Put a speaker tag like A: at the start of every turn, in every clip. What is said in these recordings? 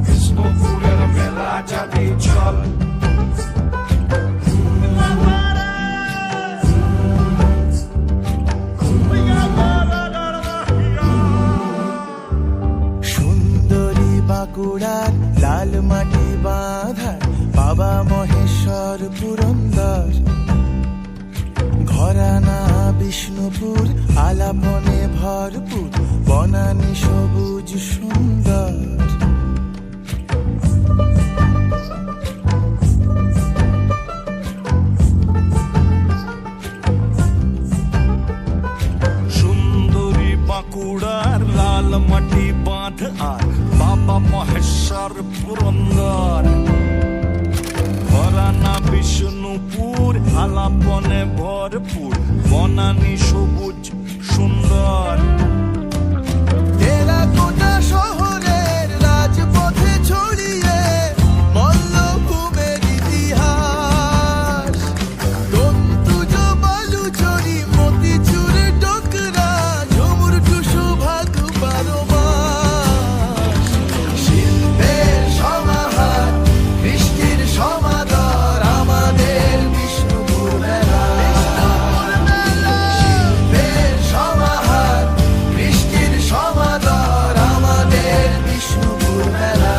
A: বিষ্ণুপুরের মেলা যাবে চল।
B: সুন্দরী বাঁকুড়ার লাল মাটি বাঁধার বাবা মহেশ্বর পুরন্দর, ঘরানা বিষ্ণুপুর আলাপনে ভরপুর বনানী সবুজ সুন্দর।
A: সুন্দরী বাঁকুড়ার লাল মাটি বাঁধ আর বাবা মহেশ্বর পুরন্দর, ঘরানা বিষ্ণুপুর আলাপনে ভরপুর বনানী সবুজ সুন্দর।
B: টেরাকোটা শহরের রাজপথে ছড়িয়ে মল্লভূমের ইতিহাস, তন্তুজ বালুচরি মতিচুর ডোকরা ঝুমুর টুসু ভাগ 12 মাস। শিল্পের সমাহার বৃষ্টির সমাদর আমাদের বিষ্ণুপুর মেলা। শিল্পের সমাহার বৃষ্টির সমাদর আমাদের বিষ্ণুপুর মেলা।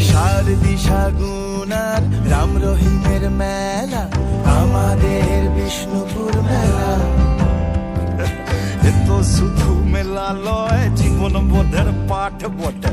B: শারদী শাগুনার রাম রহিমের মেলা আমাদের বিষ্ণুপুর মেলা।
A: এ তো শুধু মেলা লয়, জীবন বোধের পাঠ বটে।